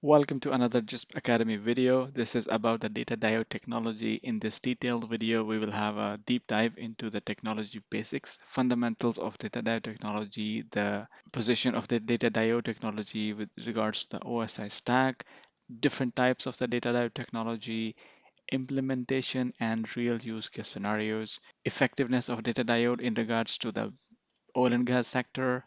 Welcome to another Gispp Academy video. This is about the data diode technology. In this detailed video, we will have a deep dive into the technology basics, fundamentals of data diode technology, the position of the data diode technology with regards to the OSI stack, different types of the data diode technology, implementation and real use case scenarios, effectiveness of data diode in regards to the oil and gas sector,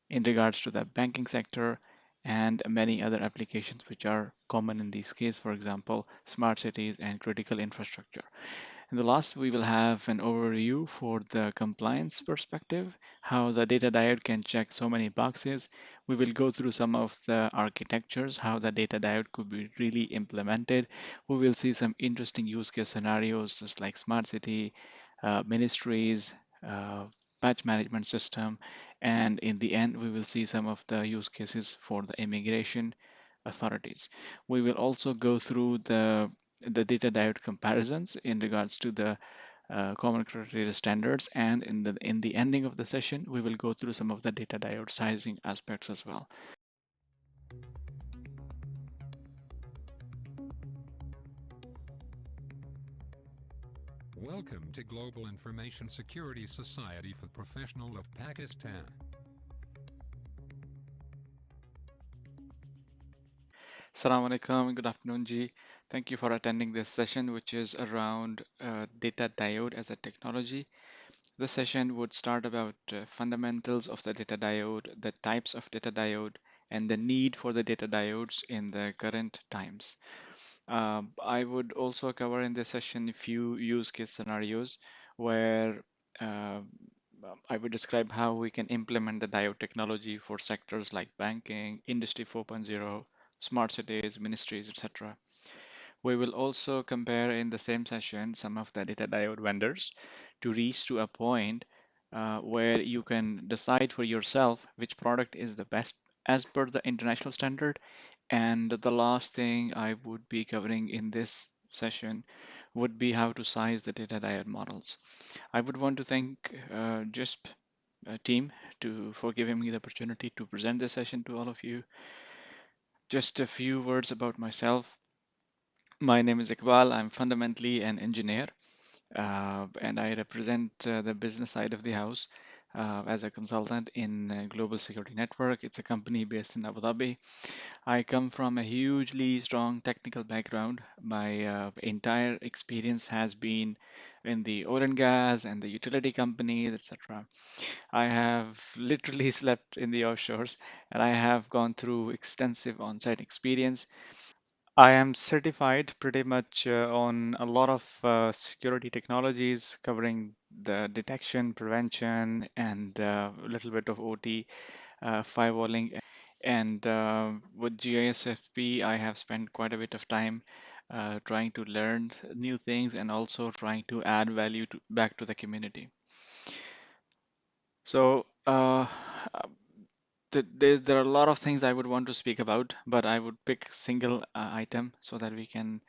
in regards to the banking sector and many other applications which are common in these cases, for example, smart cities and critical infrastructure. In the last, we will have an overview for the compliance perspective, how the data diode can check so many boxes. We will go through some of the architectures, how the data diode could be really implemented. We will see some interesting use case scenarios, just like smart city, ministries, uh, patch management system, and in the end, we will see some of the use cases for the immigration authorities. We will also go through the data diode comparisons in regards to the common criteria standards, and in the ending of the session, we will go through some of the data diode sizing aspects as well. Welcome to Global Information Security Society for Professional of Pakistan. Assalamu alaikum, good afternoon, Ji. Thank you for attending this session, which is around data diode as a technology. This session would start about fundamentals of the data diode, the types of data diode, and the need for the data diodes in the current times. I would also cover in this session a few use case scenarios where uh, I would describe how we can implement the diode technology for sectors like banking, Industry 4.0, smart cities, ministries, etc. We will also compare in the same session some of the data diode vendors to reach to a point where you can decide for yourself which product is the best as per the international standard. And the last thing I would be covering in this session would be how to size the data diode models. I would want to thank Gispp team for giving me the opportunity to present this session to all of you. Just a few words about myself. My name is Iqbal. I'm fundamentally an engineer, and I represent the business side of the house as a consultant in Global Security Network. It's a company based in Abu Dhabi. I come from a hugely strong technical background. My entire experience has been in the oil and gas and the utility companies, etc. I have literally slept in the offshores, and I have gone through extensive on-site experience. I am certified pretty much on a lot of security technologies covering the detection, prevention, and a little bit of OT, firewalling. And with GISFP, I have spent quite a bit of time trying to learn new things and also trying to add value back to the community. So, there are a lot of things I would want to speak about, but I would pick single item so that we can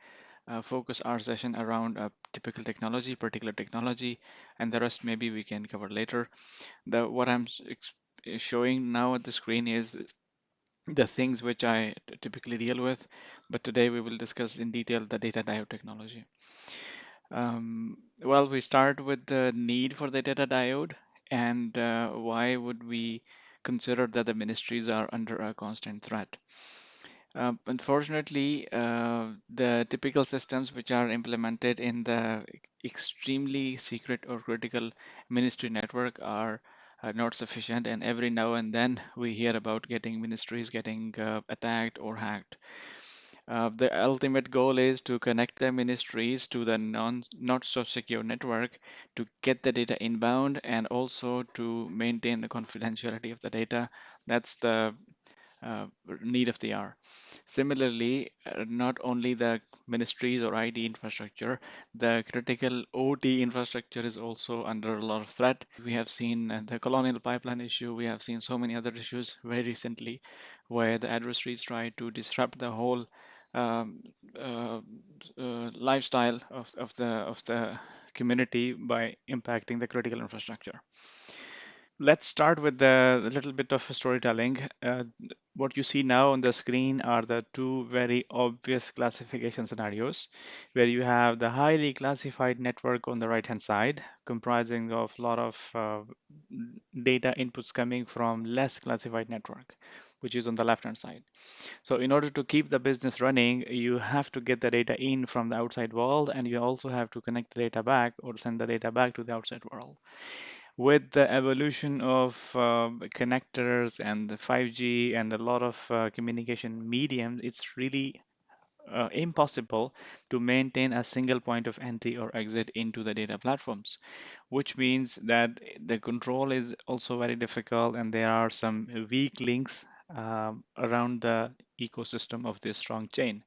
focus our session around a typical technology, particular technology, and the rest maybe we can cover later. What I'm showing now at the screen is the things which I typically deal with, but today we will discuss in detail the data diode technology. Well, we start with the need for the data diode and why would we consider that the ministries are under a constant threat. Unfortunately, the typical systems which are implemented in the extremely secret or critical ministry network are not sufficient, and every now and then we hear about getting ministries getting attacked or hacked. The ultimate goal is to connect the ministries to the not so secure network to get the data inbound and also to maintain the confidentiality of the data. That's the uh, need of the hour. Similarly, not only the ministries or IT infrastructure, the critical OT infrastructure is also under a lot of threat. We have seen the colonial pipeline issue. We have seen so many other issues very recently where the adversaries try to disrupt the whole um, uh, lifestyle of the community by impacting the critical infrastructure. Let's start with a little bit of storytelling. What you see now on the screen are the two very obvious classification scenarios, where you have the highly classified network on the right-hand side, comprising of a lot of data inputs coming from less classified network, which is on the left-hand side. So in order to keep the business running, you have to get the data in from the outside world, and you also have to connect the data back or send the data back to the outside world. With the evolution of connectors and the 5G and a lot of communication mediums, it's really impossible to maintain a single point of entry or exit into the data platforms, which means that the control is also very difficult and there are some weak links around the ecosystem of this strong chain.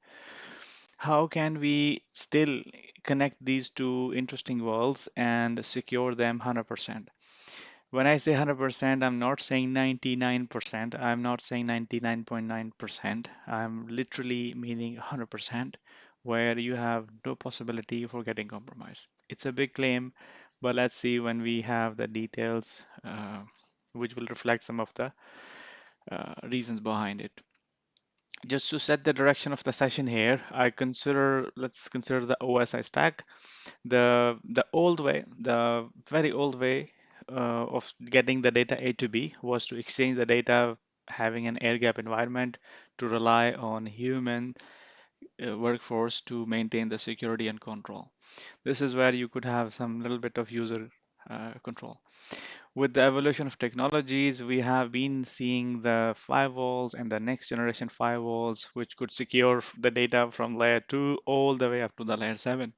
How can we still connect these two interesting worlds and secure them 100%? When I say 100%, I'm not saying 99%. I'm not saying 99.9%. I'm literally meaning 100%, where you have no possibility for getting compromised. It's a big claim, but let's see when we have the details, which will reflect some of the reasons behind it. Just to set the direction of the session here, let's consider the OSI stack. The old way, the very old way of getting the data A to B was to exchange the data having an air gap environment to rely on human workforce to maintain the security and control. This is where you could have some little bit of user control. With the evolution of technologies, we have been seeing the firewalls and the next generation firewalls, which could secure the data from layer 2 all the way up to the layer 7.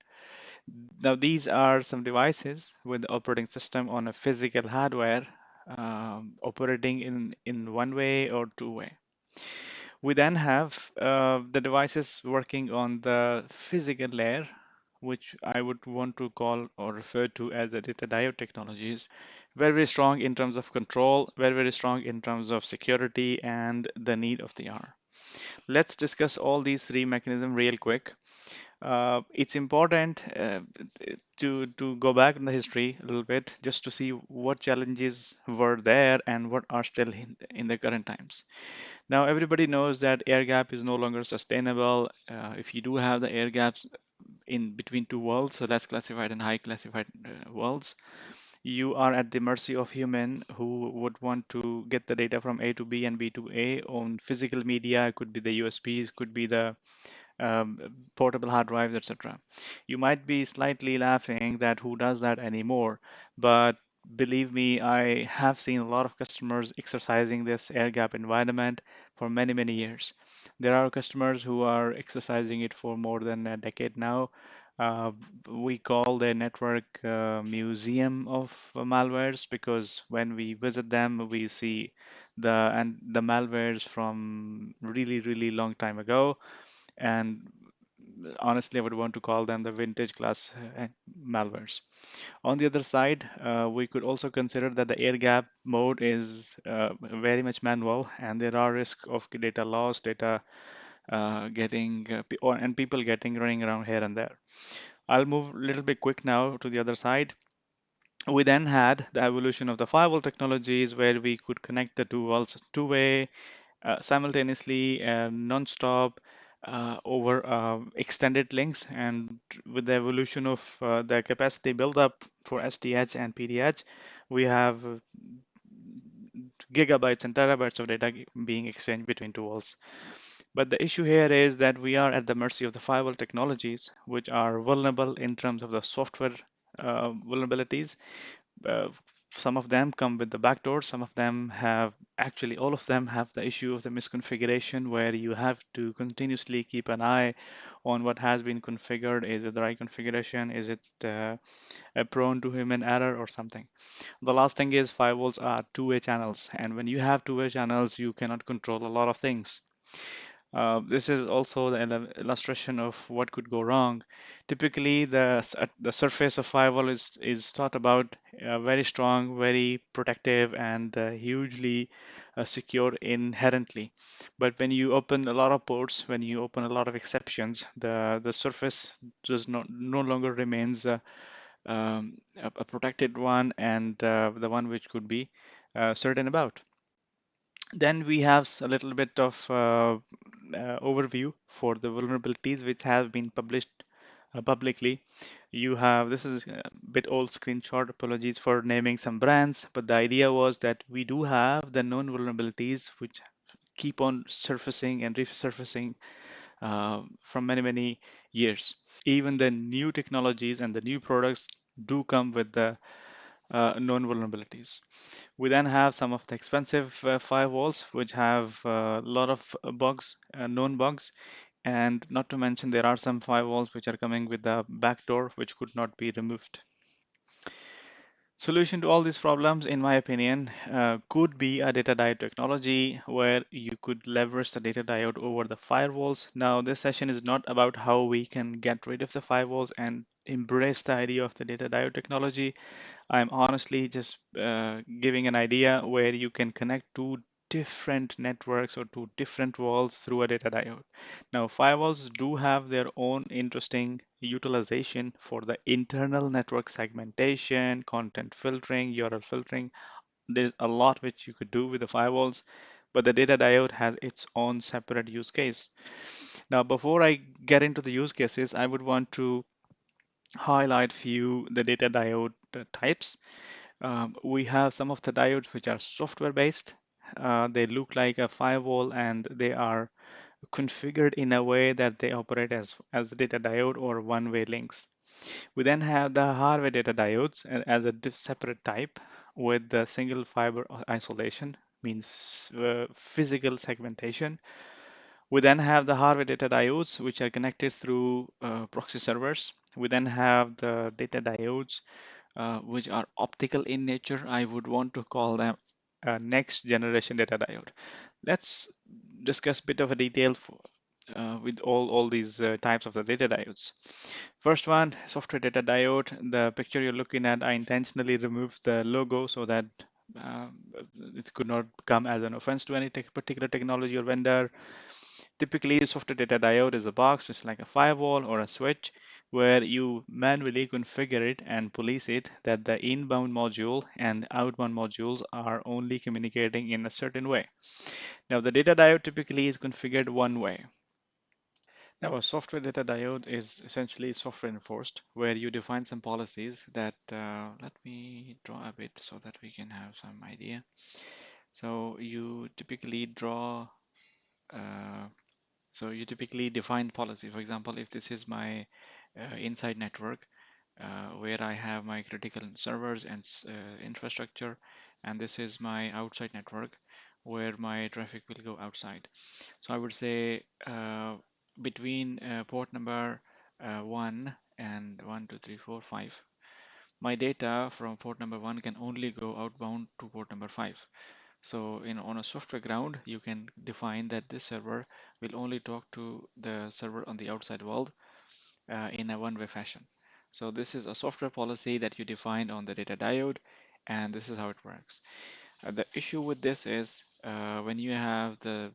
Now, these are some devices with the operating system on a physical hardware operating in one way or two way. We then have the devices working on the physical layer, which I would want to call or refer to as the data diode technologies. Very, very strong in terms of control, very, very strong in terms of security and the need of the hour. Let's discuss all these three mechanisms real quick. It's important to go back in the history a little bit just to see what challenges were there and what are still in the current times. Now, everybody knows that air gap is no longer sustainable. If you do have the air gaps in between two worlds, so less classified and high classified worlds, you are at the mercy of human who would want to get the data from A to B and B to A on physical media. It could be the USBs, could be the um, portable hard drives, etc. You might be slightly laughing that who does that anymore, but believe me, I have seen a lot of customers exercising this air gap environment for many, many years. There are customers who are exercising it for more than a decade now. Uh, we call the network museum of malwares because when we visit them, we see the malwares from really, really long time ago, and honestly, I would want to call them the vintage class malwares. On the other side, we could also consider that the air gap mode is very much manual, and there are risks of data loss, data and people getting running around here and there. I'll move a little bit quick now to the other side. We then had the evolution of the firewall technologies where we could connect the two worlds two-way simultaneously and non-stop over extended links. And with the evolution of the capacity buildup for SDH and PDH, we have gigabytes and terabytes of data being exchanged between two worlds. But the issue here is that we are at the mercy of the firewall technologies, which are vulnerable in terms of the software vulnerabilities. uh, some of them come with the backdoor. Some of them have actually all of them have the issue of the misconfiguration where you have to continuously keep an eye on what has been configured. Is it the right configuration? Is it prone to human error or something? The last thing is firewalls are two-way channels, and when you have two-way channels, you cannot control a lot of things. This is also the illustration of what could go wrong. Typically, the surface of firewall is thought about very strong, very protective, and hugely secure inherently. But when you open a lot of ports, when you open a lot of exceptions, the surface does not no longer remains a protected one and the one which could be certain about. Then we have a little bit of overview for the vulnerabilities which have been published publicly. You have, this is a bit old screenshot, apologies for naming some brands, but the idea was that we do have the known vulnerabilities which keep on surfacing and resurfacing from many, many years. Even the new technologies and the new products do come with the known vulnerabilities. We then have some of the expensive firewalls, which have a lot of bugs, known bugs, and not to mention there are some firewalls which are coming with a backdoor which could not be removed. Solution to all these problems, in my opinion, could be a data diode technology where you could leverage the data diode over the firewalls. Now, this session is not about how we can get rid of the firewalls and embrace the idea of the data diode technology. I'm honestly just giving an idea where you can connect two different networks or two different walls through a data diode. Now, firewalls do have their own interesting utilization for the internal network segmentation, content filtering, URL filtering. There's a lot which you could do with the firewalls, but the data diode has its own separate use case. Now, before I get into the use cases, I would want to highlight few the data diode types. We have some of the diodes which are software based. They look like a firewall and they are configured in a way that they operate as data diode or one-way links. We then have the hardware data diodes as a separate type with the single fiber isolation, means physical segmentation. We then have the hardware data diodes, which are connected through proxy servers. We then have the data diodes which are optical in nature. I would want to call them next generation data diode. Let's discuss a bit of a detail with all these types of the data diodes. First one, software data diode. The picture you're looking at, I intentionally removed the logo so that uh, it could not come as an offense to any particular technology or vendor. Typically, software data diode is a box, it's like a firewall or a switch where you manually configure it and police it that the inbound module and outbound modules are only communicating in a certain way. Now, the data diode typically is configured one way. Now, a software data diode is essentially software enforced, where you define some policies that, let me draw a bit so that we can have some idea. So you typically draw uh, So you typically define policy. For example, if this is my inside network where I have my critical servers and infrastructure, and this is my outside network where my traffic will go outside. So I would say between port number 1 and 1, 2, 3, 4, 5, my data from port number 1 can only go outbound to port number 5. So on a software ground, you can define that this server will only talk to the server on the outside world in a one-way fashion. So this is a software policy that you define on the data diode, and this is how it works. The issue with this is when you have the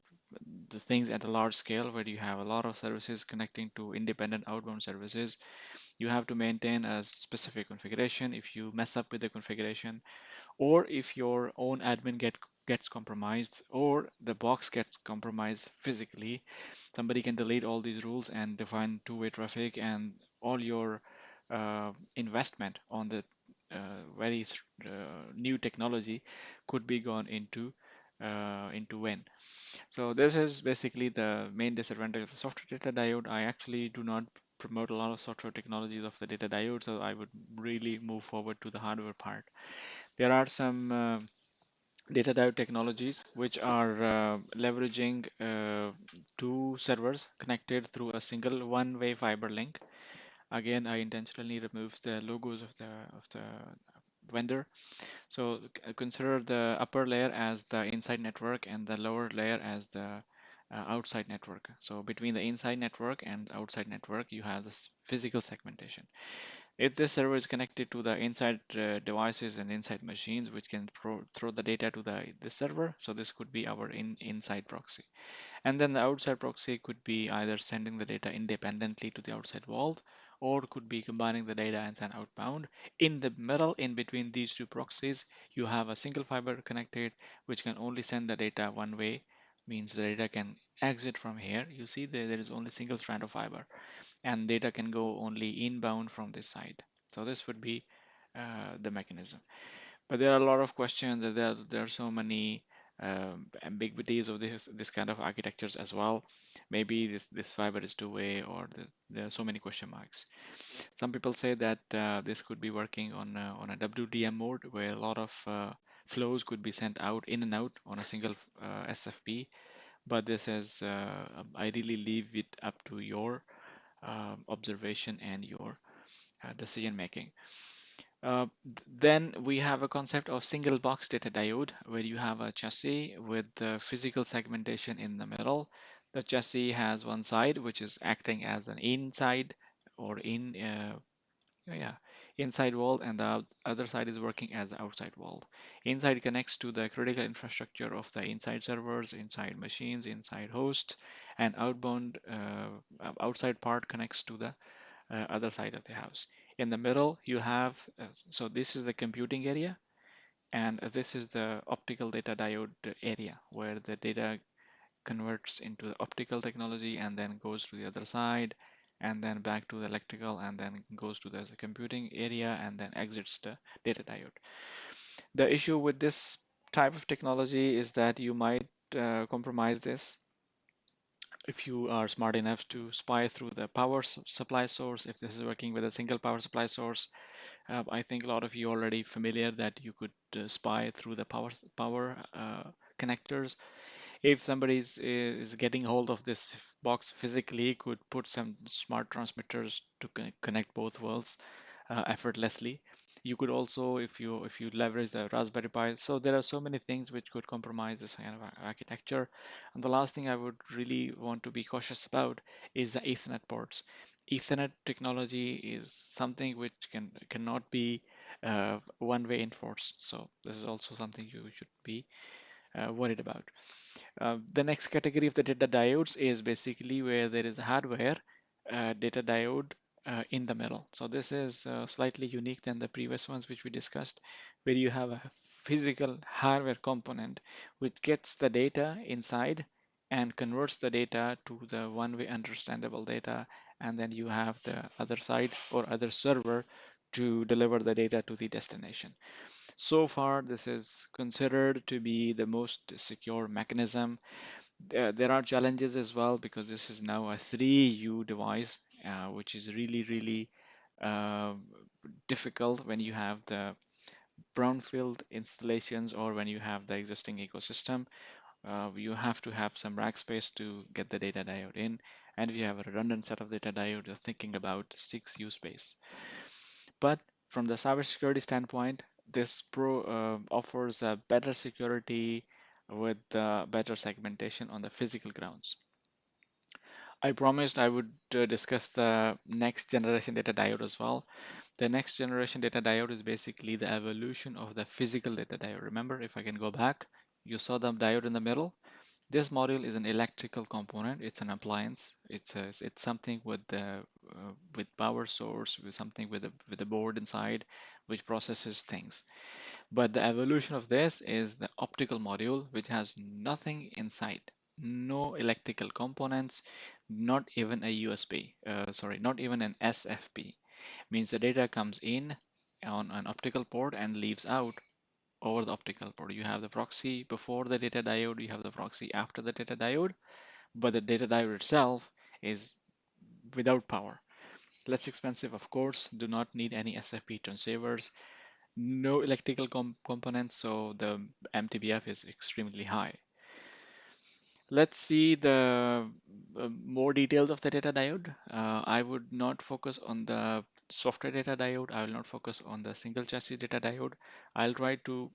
things at a large scale where you have a lot of services connecting to independent outbound services, you have to maintain a specific configuration. If you mess up with the configuration, or if your own admin gets compromised or the box gets compromised physically, somebody can delete all these rules and define two-way traffic, and all your investment on the very new technology could be gone into vain. So this is basically the main disadvantage of the software data diode. I actually do not promote a lot of software technologies of the data diode, so I would really move forward to the hardware part. There are some data diode technologies which are leveraging two servers connected through a single one-way fiber link. Again, I intentionally removed the logos of the vendor. So consider the upper layer as the inside network and the lower layer as the outside network. So between the inside network and outside network, you have this physical segmentation. If this server is connected to the inside devices and inside machines, which can throw the data to the server, so this could be our inside proxy. And then the outside proxy could be either sending the data independently to the outside world, or could be combining the data and send outbound. In the middle, in between these two proxies, you have a single fiber connected, which can only send the data one way, means the data can exit from here. You see there is only single strand of fiber, and data can go only inbound from this side. So this would be the mechanism. But there are a lot of questions. There are so many ambiguities of this kind of architectures as well. Maybe this fiber is two-way, or there are so many question marks. Some people say that this could be working on a WDM mode, where a lot of flows could be sent out in and out on a single SFP. But this is I really leave it up to your observation and your decision making. Then we have a concept of single box data diode, where you have a chassis with the physical segmentation in the middle. The chassis has one side which is acting as an inside or yeah, inside wall, and the other side is working as the outside wall. Inside connects to the critical infrastructure of the inside servers, inside machines, inside hosts, and outside part connects to the other side of the house. In the middle, you have, so this is the computing area, and this is the optical data diode area, where the data converts into the optical technology and then goes to the other side, and then back to the electrical, and then goes to the computing area, and then exits the data diode. The issue with this type of technology is that you might compromise this if you are smart enough to spy through the power supply source. If this is working with a single power supply source, I think a lot of you already familiar that you could spy through the power connectors. If somebody is getting hold of this box physically, could put some smart transmitters to connect both worlds effortlessly. You could also, if you leverage the Raspberry Pi. So there are so many things which could compromise this kind of architecture. And the last thing I would really want to be cautious about is the Ethernet ports. Ethernet technology is something which cannot be one-way enforced. So this is also something you should be worried about. The next category of the data diodes is basically where there is a hardware data diode in the middle. So this is slightly unique than the previous ones which we discussed, where you have a physical hardware component which gets the data inside and converts the data to the one-way understandable data, and then you have the other side or other server to deliver the data to the destination. So far, this is considered to be the most secure mechanism. There are challenges as well, because this is now a 3U device, which is really, really uh, difficult when you have the brownfield installations or when you have the existing ecosystem. You have to have some rack space to get the data diode in. And if you have a redundant set of data diode, you're thinking about 6U space. But from the cybersecurity standpoint, this offers a better security with better segmentation on the physical grounds. I promised I would discuss the next generation data diode as well. The next generation data diode is basically the evolution of the physical data diode. Remember, if I can go back, you saw the diode in the middle. This module is an electrical component. It's an appliance. It's something with power source, with something with a board inside, which processes things. But the evolution of this is the optical module, which has nothing inside, no electrical components, not even a USB. Sorry, not even an SFP. Means the data comes in on an optical port and leaves out over the optical port. You have the proxy before the data diode, you have the proxy after the data diode, but the data diode itself is without power. Less expensive, of course, do not need any SFP transceivers, no electrical components, so the MTBF is extremely high. Let's see the more details of the data diode. I would not focus on the software data diode. I will not focus on the single chassis data diode. I'll try to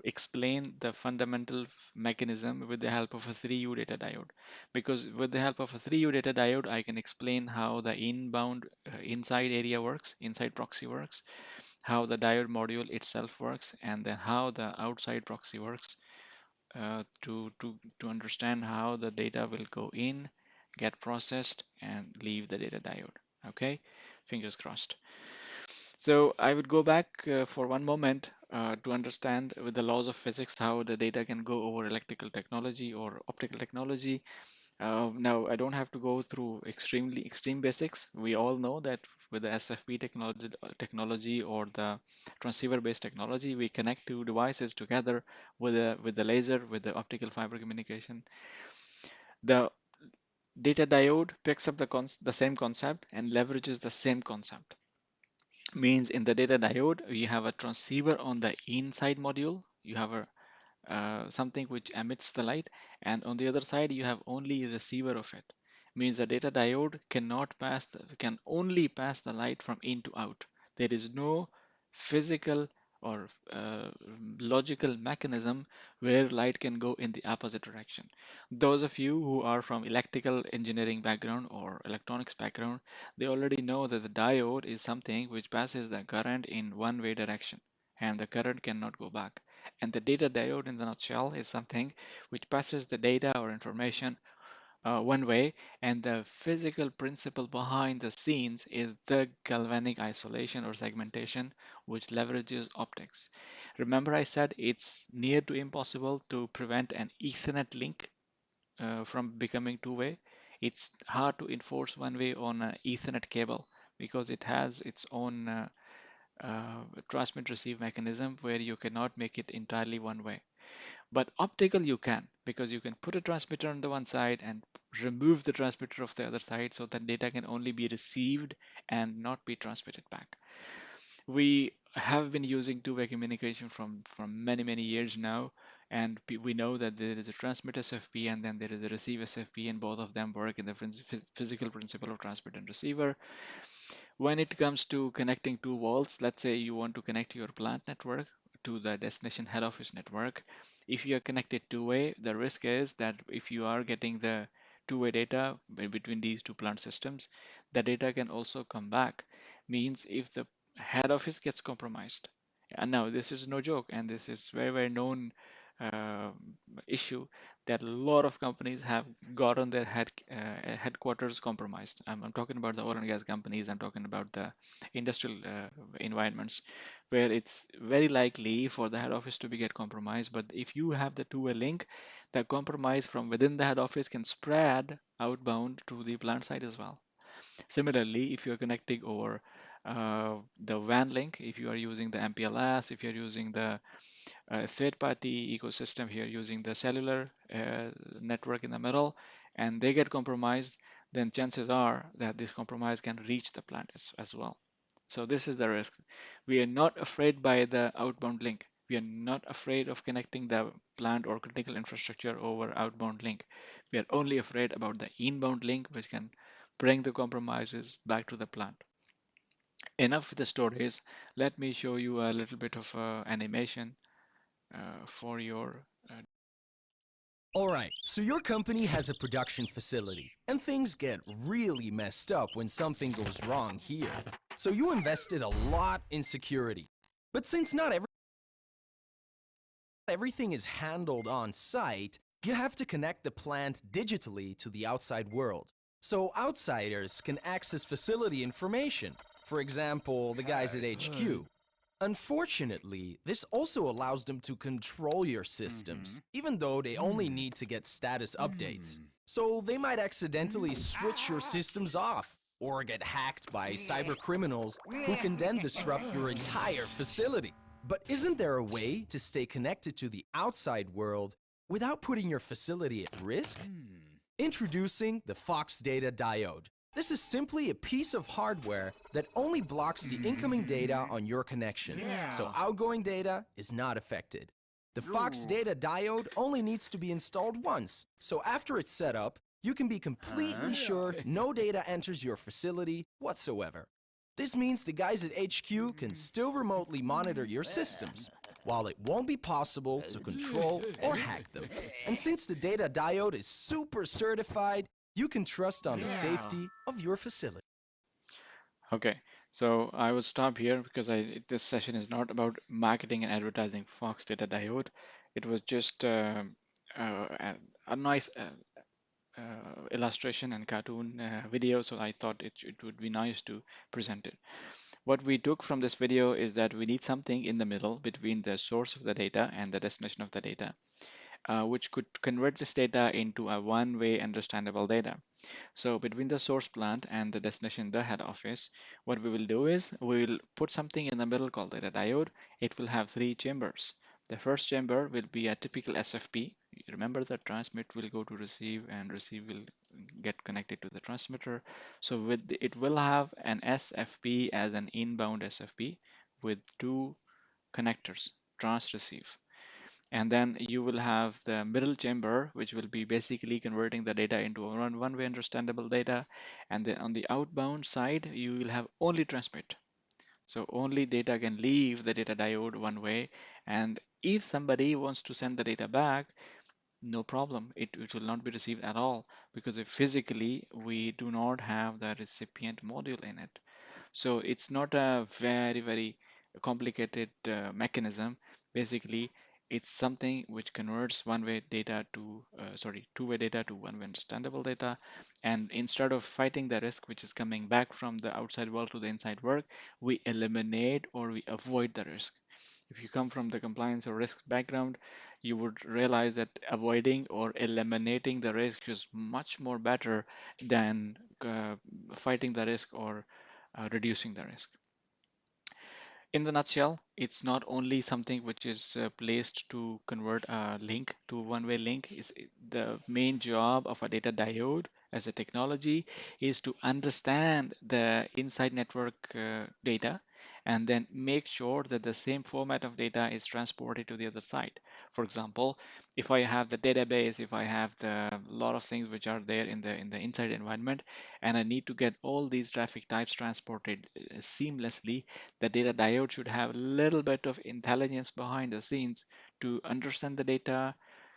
explain the fundamental mechanism with the help of a 3U data diode. Because with the help of a 3U data diode, I can explain how the inbound inside area works, inside proxy works, how the diode module itself works, and then how the outside proxy works, to understand how the data will go in, get processed, and leave the data diode. Okay, fingers crossed. So I would go back for one moment to understand with the laws of physics how the data can go over electrical technology or optical technology. Now, I don't have to go through extremely extreme basics. We all know that with the SFP technology or the transceiver-based technology, we connect two devices together with the laser, with the optical fiber communication. The data diode picks up the same concept and leverages the same concept. Means in the data diode, you have a transceiver on the inside module. You have a something which emits the light, and on the other side you have only a receiver of it. Means the data diode can only pass the light from in to out. There is no physical or logical mechanism where light can go in the opposite direction. Those of you who are from electrical engineering background or electronics background, they already know that the diode is something which passes the current in one way direction, and the current cannot go back. And the data diode, in the nutshell, is something which passes the data or information one way, and the physical principle behind the scenes is the galvanic isolation or segmentation, which leverages optics. Remember, I said it's near to impossible to prevent an Ethernet link from becoming two-way. It's hard to enforce one way on an Ethernet cable because it has its own transmit receive mechanism where you cannot make it entirely one way. But optical you can, because you can put a transmitter on the one side and remove the transmitter of the other side so that data can only be received and not be transmitted back. We have been using two-way communication from many years now, and we know that there is a transmit SFP and then there is a receive SFP, and both of them work in the physical principle of transmit and receiver. When it comes to connecting two walls, let's say you want to connect your plant network to the destination head office network. If you are connected two-way, the risk is that if you are getting the two-way data between these two plant systems, the data can also come back. Means if the head office gets compromised, and now this is no joke, and this is very known uh, issue that a lot of companies have gotten their headquarters compromised. I'm talking about the oil and gas companies. I'm talking about the industrial environments where it's very likely for the head office to be get compromised. But if you have the two-way link, the compromise from within the head office can spread outbound to the plant side as well. Similarly, if you're connecting over the WAN link, if you are using the MPLS, if you're using the third-party ecosystem here using the cellular network in the middle, and they get compromised, then chances are that this compromise can reach the plant as well. So this is the risk. We are not afraid by the outbound link. We are not afraid of connecting the plant or critical infrastructure over outbound link. We are only afraid about the inbound link, which can bring the compromises back to the plant. Enough with the stories. Let me show you a little bit of animation for your Alright, so your company has a production facility, and things get really messed up when something goes wrong here. So you invested a lot in security. But since not everything is handled on site, you have to connect the plant digitally to the outside world. So outsiders can access facility information. For example, the guys at HQ. Unfortunately, this also allows them to control your systems, even though they only need to get status updates. So they might accidentally switch your systems off, or get hacked by cyber criminals who can then disrupt your entire facility. But isn't there a way to stay connected to the outside world without putting your facility at risk? Introducing the Fox Data Diode. This is simply a piece of hardware that only blocks the incoming data on your connection, so outgoing data is not affected. The Fox Data Diode only needs to be installed once, so after it's set up, you can be completely sure no data enters your facility whatsoever. This means the guys at HQ can still remotely monitor your systems, while it won't be possible to control or hack them. And since the data diode is super certified, you can trust on the safety of your facility. Okay, so I will stop here because this session is not about marketing and advertising Fox Data Diode. It was just a nice illustration and cartoon video, so I thought it would be nice to present it. What we took from this video is that we need something in the middle between the source of the data and the destination of the data, which could convert this data into a one-way understandable data. So between the source plant and the destination, the head office, what we will do is we will put something in the middle called data diode. It will have three chambers. The first chamber will be a typical SFP. Remember that transmit will go to receive and receive will get connected to the transmitter. So it will have an SFP as an inbound SFP with two connectors, trans receive. And then you will have the middle chamber, which will be basically converting the data into a one-way understandable data. And then on the outbound side, you will have only transmit. So only data can leave the data diode one way. And if somebody wants to send the data back, no problem. It will not be received at all because if physically we do not have the recipient module in it. So it's not a very complicated mechanism. Basically, it's something which converts one-way data to, two-way data to one-way understandable data. And instead of fighting the risk which is coming back from the outside world to the inside world, we eliminate or we avoid the risk. If you come from the compliance or risk background, you would realize that avoiding or eliminating the risk is much more better than fighting the risk or reducing the risk. In the nutshell, it's not only something which is placed to convert a link to a one-way link. The main job of a data diode as a technology is to understand the inside network data and then make sure that the same format of data is transported to the other side. For example, if I have the database, if I have the lot of things which are there in the inside environment, and I need to get all these traffic types transported seamlessly, the data diode should have a little bit of intelligence behind the scenes to understand the data,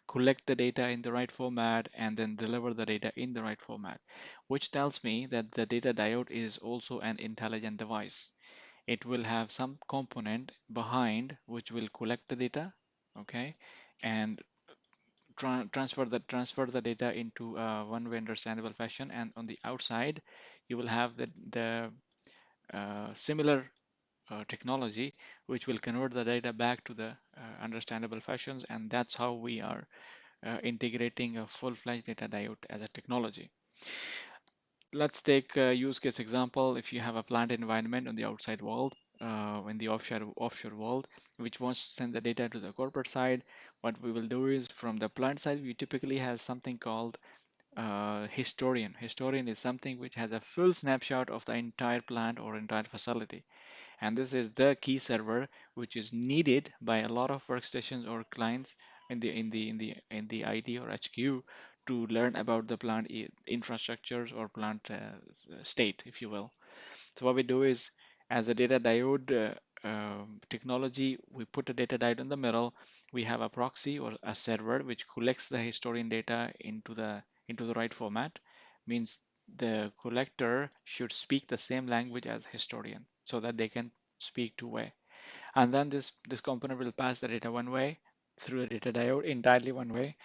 collect the data in the right format, and then deliver the data in the right format, which tells me that the data diode is also an intelligent device. It will have some component behind which will collect the data, okay, and transfer the data into a one-way understandable fashion. And on the outside, you will have the similar technology which will convert the data back to the understandable fashions, and that's how we are integrating a full-fledged data diode as a technology. Let's take a use case example. If you have a plant environment on the outside world, in the offshore world, which wants to send the data to the corporate side, what we will do is from the plant side, we typically have something called historian. Historian is something which has a full snapshot of the entire plant or entire facility. And this is the key server which is needed by a lot of workstations or clients in the IT or HQ to learn about the plant infrastructures or plant state, if you will. So what we do is, as a data diode technology, we put a data diode in the middle. We have a proxy or a server which collects the historian data into the right format. Means the collector should speak the same language as historian so that they can speak two-way. And then this component will pass the data one way through a data diode entirely one way.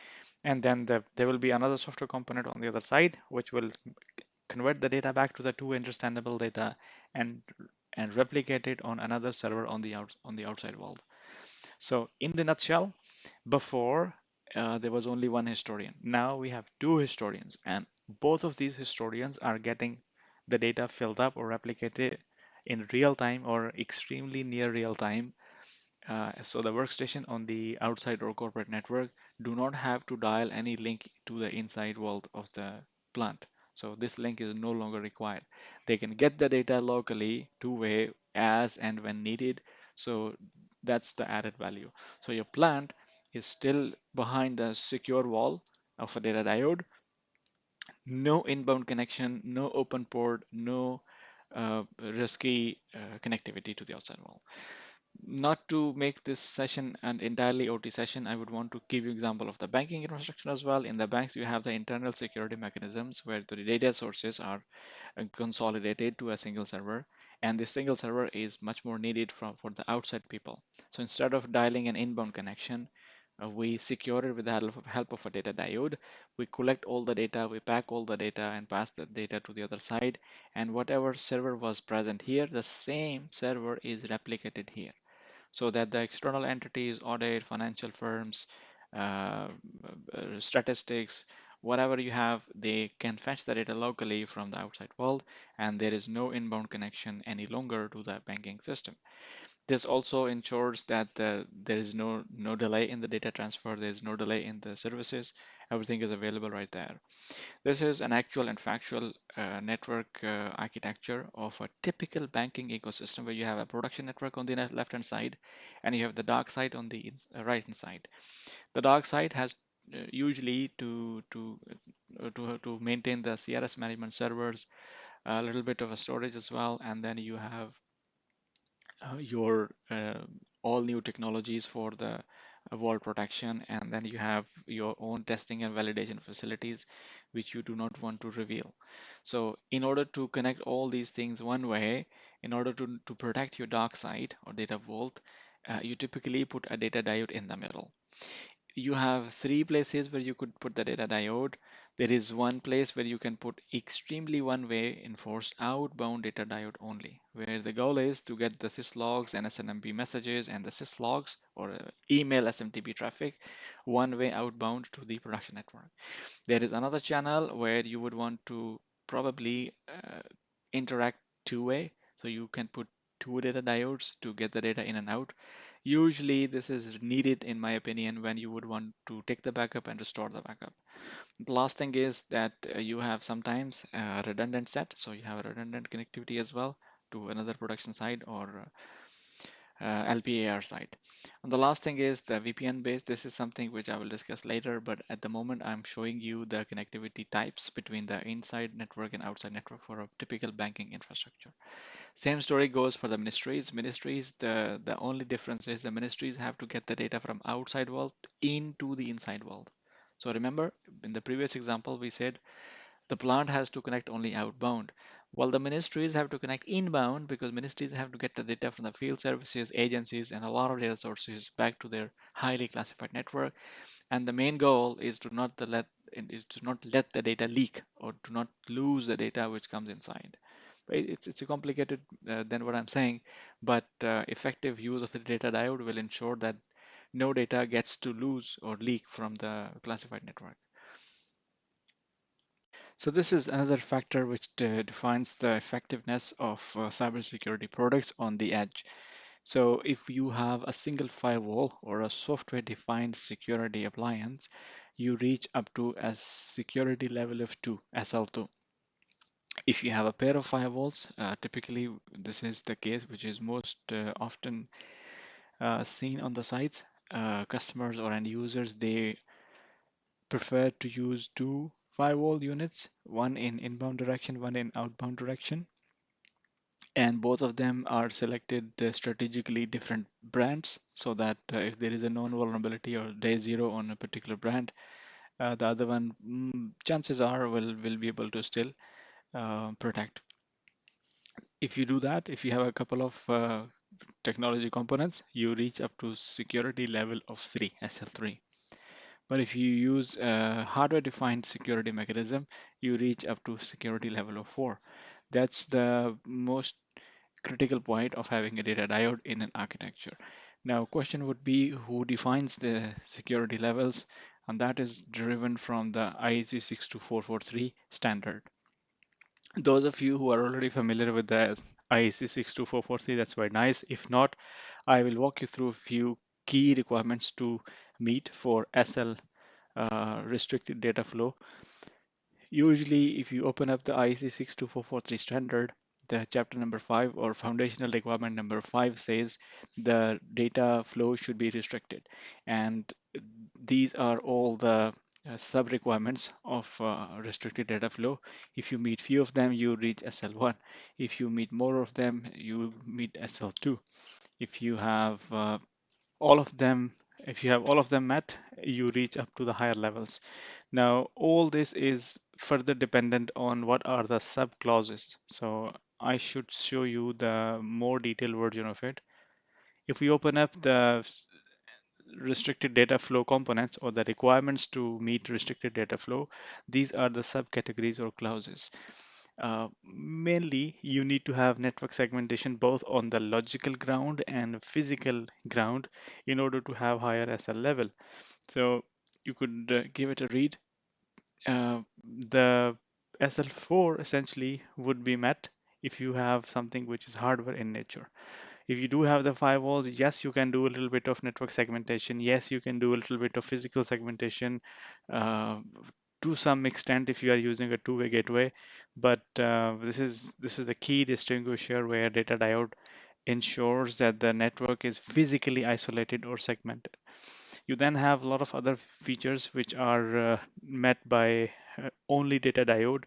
And then there will be another software component on the other side which will convert the data back to the two understandable data and replicate it on another server on the outside world. So in the nutshell, before there was only one historian. Now we have two historians, and both of these historians are getting the data filled up or replicated in real time or extremely near real time. So the workstation on the outside or corporate network do not have to dial any link to the inside world of the plant. So this link is no longer required. They can get the data locally two-way as and when needed. So that's the added value. So your plant is still behind the secure wall of a data diode. No inbound connection, no open port, no risky connectivity to the outside world. Not to make this session an entirely OT session, I would want to give you example of the banking infrastructure as well. In the banks, you have the internal security mechanisms where the data sources are consolidated to a single server, and this single server is much more needed for the outside people. So instead of dialing an inbound connection, We secure it with the help of a data diode. We collect all the data, we pack all the data, and pass the data to the other side. And whatever server was present here, the same server is replicated here, so that the external entities, audit, financial firms, uh, statistics, whatever you have, they can fetch the data locally from the outside world, and there is no inbound connection any longer to the banking system. This also ensures that there is no delay in the data transfer, there is no delay in the services. Everything is available right there. This is an actual and factual network architecture of a typical banking ecosystem, where you have a production network on the left hand side and you have the dark side on the right hand side. The dark side has usually to maintain the CRS management servers, a little bit of a storage as well, and then you have your all new technologies for the wall protection, and then you have your own testing and validation facilities which you do not want to reveal. So in order to connect all these things one way, in order to protect your dark side or data vault, you typically put a data diode in the middle. You have three places where you could put the data diode. There is one place where you can put extremely one-way enforced outbound data diode only, where the goal is to get the syslogs and SNMP messages and the syslogs or email SMTP traffic one-way outbound to the production network. There is another channel where you would want to probably interact two-way, so you can put two data diodes to get the data in and out. Usually, this is needed, in my opinion, when you would want to take the backup and restore the backup. The last thing is that you have sometimes a redundant set, so you have a redundant connectivity as well to another production side or LPAR side. And the last thing is the VPN base. This is something which I will discuss later, but at the moment I'm showing you the connectivity types between the inside network and outside network for a typical banking infrastructure. Same story goes for the ministries. Ministries, the only difference is the ministries have to get the data from outside world into the inside world. So remember, in the previous example, we said the plant has to connect only outbound, while the ministries have to connect inbound, because ministries have to get the data from the field services, agencies, and a lot of data sources back to their highly classified network. And the main goal is to not let the data leak or to not lose the data which comes inside. It's a complicated than what I'm saying, but effective use of the data diode will ensure that no data gets to lose or leak from the classified network. So this is another factor which defines the effectiveness of cybersecurity products on the edge. So if you have a single firewall or a software-defined security appliance, you reach up to a security level of 2, SL2. If you have a pair of firewalls, typically this is the case which is most often seen on the sites. Customers or end users, they prefer to use two firewall units, one in inbound direction, one in outbound direction, and both of them are selected strategically different brands, so that if there is a known vulnerability or day zero on a particular brand, the other one, chances are, will be able to still protect. If you do that, if you have a couple of technology components, you reach up to security level of 3, SL3. But if you use a hardware-defined security mechanism, you reach up to security level of 4. That's the most critical point of having a data diode in an architecture. Now, question would be, who defines the security levels? And that is driven from the IEC 62443 standard. Those of you who are already familiar with the IEC 62443, that's very nice. If not, I will walk you through a few key requirements to meet for SL restricted data flow. Usually, if you open up the IEC 62443 standard, the chapter number 5 or foundational requirement number 5 says the data flow should be restricted. And these are all the sub requirements of restricted data flow. If you meet few of them, you reach SL1. If you meet more of them, you meet SL2. If you have all of them, if you have all of them met, you reach up to the higher levels. Now, all this is further dependent on what are the sub clauses. So I should show you the more detailed version of it. If we open up the restricted data flow components or the requirements to meet restricted data flow. These are the subcategories or clauses. Mainly, you need to have network segmentation both on the logical ground and physical ground in order to have higher SL level. So you could give it a read. The SL4 essentially would be met if you have something which is hardware in nature. If you do have the firewalls, yes, you can do a little bit of network segmentation. Yes, you can do a little bit of physical segmentation uh, to some extent if you are using a two-way gateway. But this is the key distinguisher where data diode ensures that the network is physically isolated or segmented. You then have a lot of other features which are met by only data diode.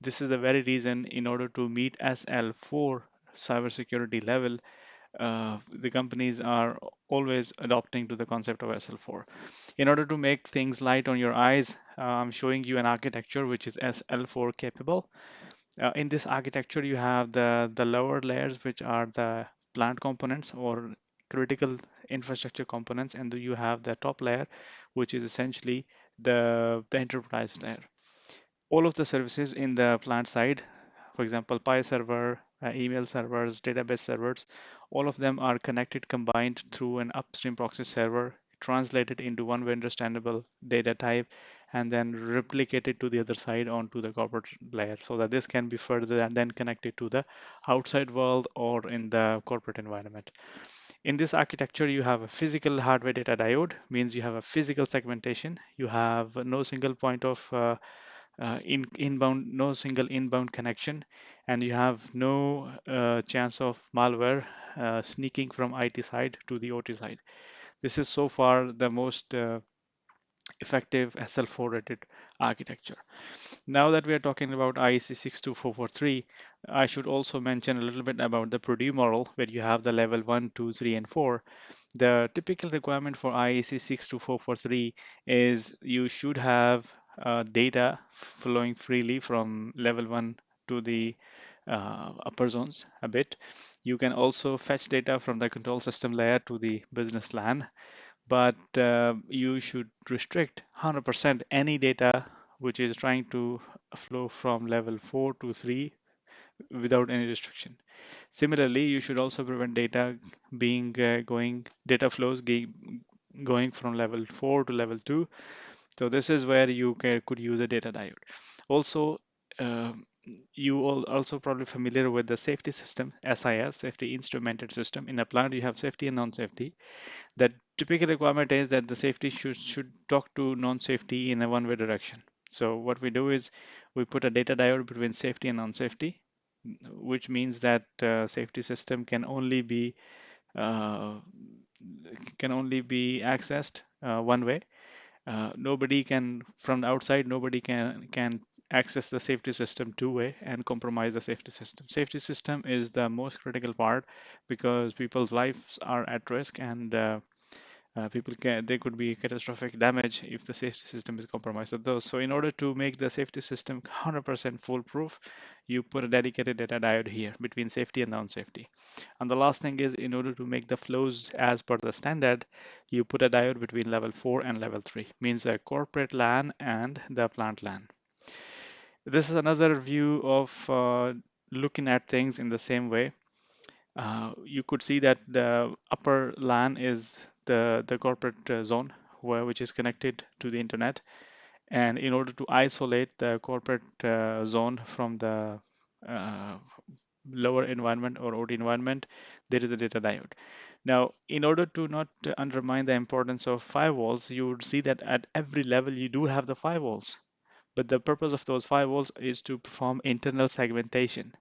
This is the very reason in order to meet SL4 cybersecurity level, the companies are always adopting to the concept of SL4. In order to make things light on your eyes, I'm showing you an architecture which is SL4 capable. In this architecture, you have the lower layers, which are the plant components or critical infrastructure components, and you have the top layer, which is essentially the enterprise layer. All of the services in the plant side, for example, Pi server, email servers, database servers, all of them are connected, combined through an upstream proxy server, translated into one way understandable data type, and then replicated to the other side onto the corporate layer so that this can be further and then connected to the outside world or in the corporate environment. In this architecture, you have a physical hardware data diode, means you have a physical segmentation. You have no single point of inbound, no single inbound connection, and you have no chance of malware sneaking from IT side to the OT side. This is so far the most effective SL4 rated architecture. Now that we are talking about IEC 62443, I should also mention a little bit about the Purdue model, where you have the level 1, 2, 3, and 4. The typical requirement for IEC 62443 is you should have data flowing freely from level 1 to the upper zones a bit. You can also fetch data from the control system layer to the business LAN, but you should restrict 100% any data which is trying to flow from level 4 to 3 without any restriction. Similarly, you should also prevent data being data flows going from level 4 to level 2. So this is where you could use a data diode. Also, um, you all also probably familiar with the safety system, SIS, safety instrumented system. In a plant, you have safety and non-safety. The typical requirement is that the safety should talk to non-safety in a one-way direction. So what we do is we put a data diode between safety and non-safety, which means that safety system uh, can only be accessed one way. Nobody can from the outside. Nobody can access the safety system two-way and compromise the safety system. Safety system is the most critical part because people's lives are at risk, and people can there could be catastrophic damage if the safety system is compromised. So in order to make the safety system 100% foolproof, you put a dedicated data diode here between safety and non-safety. And the last thing is, in order to make the flows as per the standard, you put a diode between level 4 and level 3, means a corporate LAN and the plant LAN. This is another view of looking at things in the same way. You could see that the upper LAN is the corporate zone which is connected to the internet. And in order to isolate the corporate zone from the uh, lower environment or OT environment, there is a data diode. Now, in order to not undermine the importance of firewalls, you would see that at every level you do have the firewalls. But the purpose of those firewalls is to perform internal segmentation.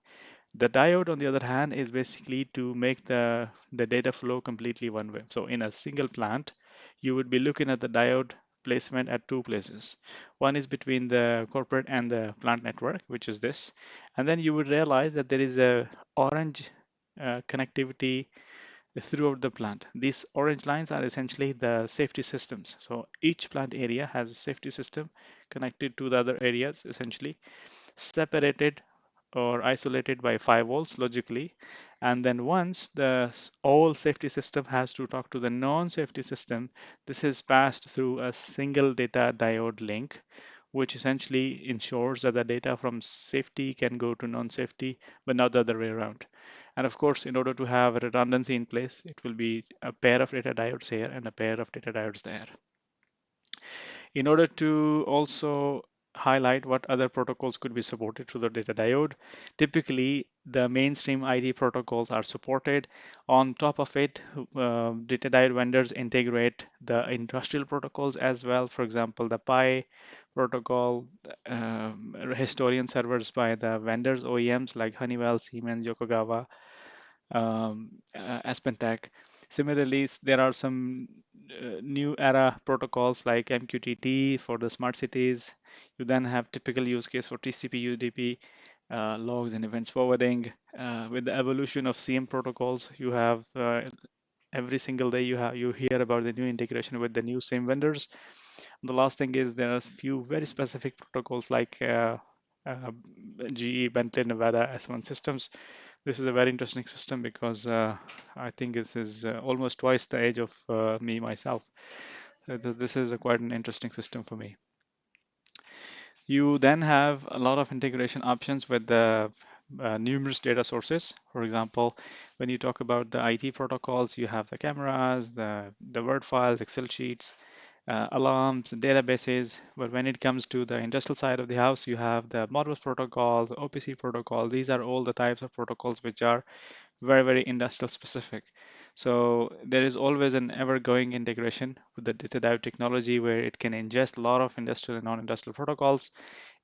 The diode, on the other hand, is basically to make the data flow completely one way. So in a single plant, you would be looking at the diode placement at two places. One is between the corporate and the plant network, which is this. And then you would realize that there is a orange connectivity throughout the plant. These orange lines are essentially the safety systems. So each plant area has a safety system connected to the other areas, essentially separated or isolated by 5 volts logically. And then once the all safety system has to talk to the non-safety system, this is passed through a single data diode link, which essentially ensures that the data from safety can go to non-safety, but not the other way around. And of course, in order to have redundancy in place, it will be a pair of data diodes here and a pair of data diodes there. In order to also highlight what other protocols could be supported through the data diode, typically the mainstream IT protocols are supported. On top of it, data diode vendors integrate the industrial protocols as well. For example, the Pi protocol, historian servers by the vendors, OEMs like Honeywell, Siemens, Yokogawa, AspenTech. Similarly, there are some new era protocols like MQTT for the smart cities. You then have typical use case for TCP, UDP, logs and events forwarding. With the evolution of CM protocols, you have every single day you hear about the new integration with the new same vendors. The last thing is there are a few very specific protocols like uh, GE, Bentley, Nevada, S1 systems. This is a very interesting system because I think this is almost twice the age of me myself. This is a quite an interesting system for me. You then have a lot of integration options with the numerous data sources. For example, when you talk about the IT protocols, you have the cameras, the Word files, Excel sheets, alarms, databases. But when it comes to the industrial side of the house, you have the Modbus protocol, the OPC protocol. These are all the types of protocols which are very, very industrial specific. So there is always an ever-going integration with the data diode technology where it can ingest a lot of industrial and non-industrial protocols.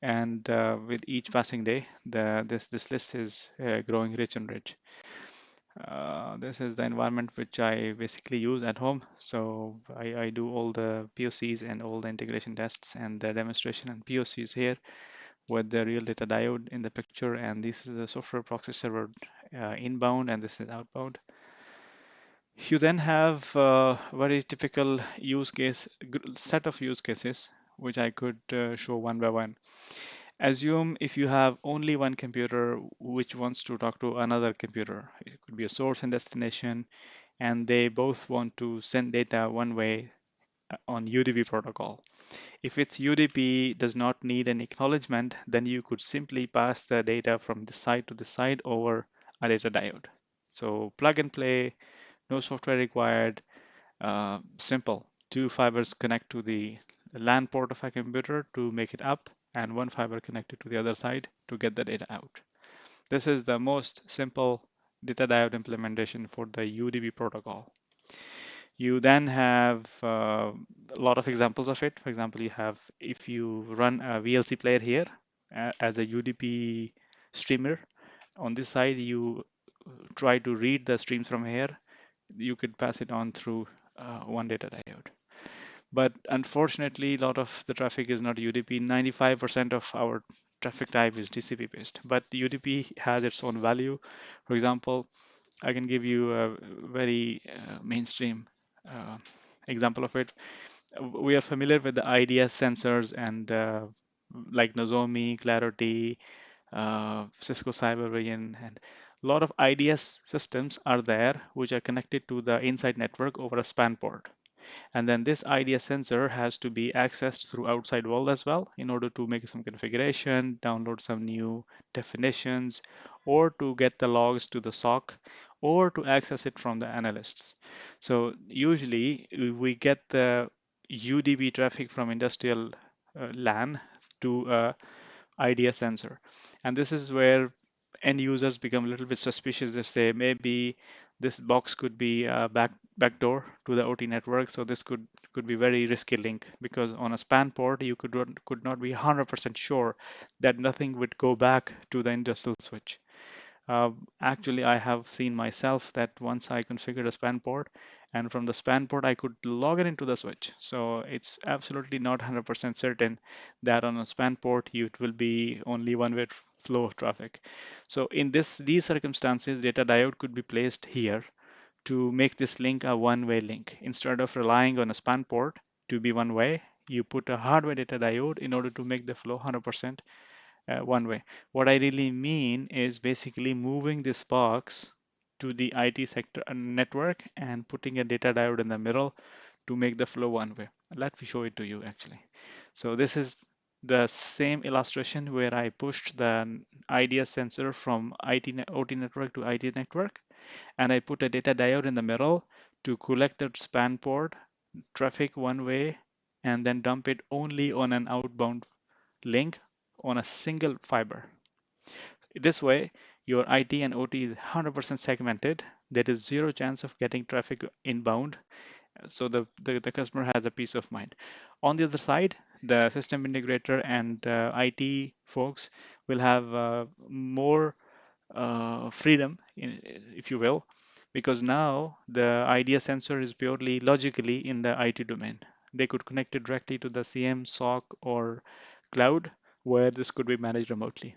And with each passing day, this list is growing rich and rich. This is the environment which I basically use at home. So I do all the POCs and all the integration tests and the demonstration and POCs here with the real data diode in the picture. And this is the software proxy server inbound, and this is outbound. You then have a very typical use case set of use cases, which I could show one by one. Assume if you have only one computer which wants to talk to another computer. It could be a source and destination, and they both want to send data one way on UDP protocol. If its UDP does not need an acknowledgement, then you could simply pass the data from this side to this side over a data diode. So plug and play, no software required, simple. Two fibers connect to the LAN port of a computer to make it up, and one fiber connected to the other side to get the data out. This is the most simple data diode implementation for the UDP protocol. You then have a lot of examples of it. For example, you have if you run a VLC player here as a UDP streamer, on this side you try to read the streams from here, you could pass it on through one data diode. But unfortunately, a lot of the traffic is not UDP. 95% of our traffic type is TCP based, but UDP has its own value. For example, I can give you a very mainstream uh, example of it. We are familiar with the IDS sensors and like Nozomi, Clarity, Cisco Cyber Vision, and a lot of IDS systems are there which are connected to the inside network over a span port. And then this IDS sensor has to be accessed through outside world as well in order to make some configuration, download some new definitions, or to get the logs to the SOC, or to access it from the analysts. So usually we get the UDP traffic from industrial LAN to IDS sensor. And this is where end users become a little bit suspicious. They say maybe this box could be a backdoor to the OT network, so this could be very risky link because on a span port you could not be 100% sure that nothing would go back to the industrial switch. Actually, I have seen myself that once I configured a span port, and from the span port, I could log it into the switch. So it's absolutely not 100% certain that on a span port, it will be only one-way flow of traffic. So in these circumstances, data diode could be placed here to make this link a one-way link. Instead of relying on a span port to be one way, you put a hardware data diode in order to make the flow 100% one way. What I really mean is basically moving this box to the IT sector network and putting a data diode in the middle to make the flow one way. Let me show it to you actually. So this is the same illustration where I pushed the IDS sensor from OT network to IT network, and I put a data diode in the middle to collect the span port traffic one way and then dump it only on an outbound link on a single fiber. This way, your IT and OT is 100% segmented. There is zero chance of getting traffic inbound, so the customer has a peace of mind. On the other side, the system integrator and IT folks will have more freedom, if you will, because now the idea sensor is purely logically in the IT domain. They could connect it directly to the CM, SOC, or cloud, where this could be managed remotely.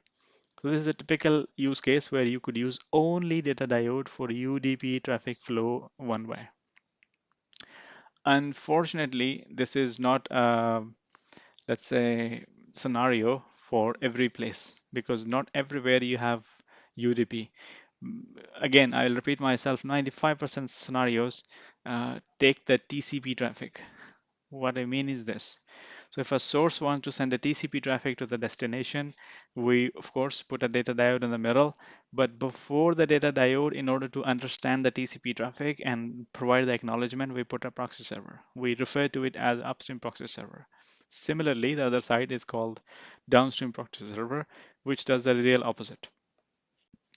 So this is a typical use case where you could use only data diode for UDP traffic flow one way. Unfortunately, this is not a, let's say, scenario for every place because not everywhere you have UDP. Again, I'll repeat myself, 95% scenarios take the TCP traffic. What I mean is this. So if a source wants to send a TCP traffic to the destination, we of course put a data diode in the middle. But before the data diode, in order to understand the TCP traffic and provide the acknowledgement, we put a proxy server. We refer to it as upstream proxy server. Similarly, the other side is called downstream proxy server, which does the real opposite.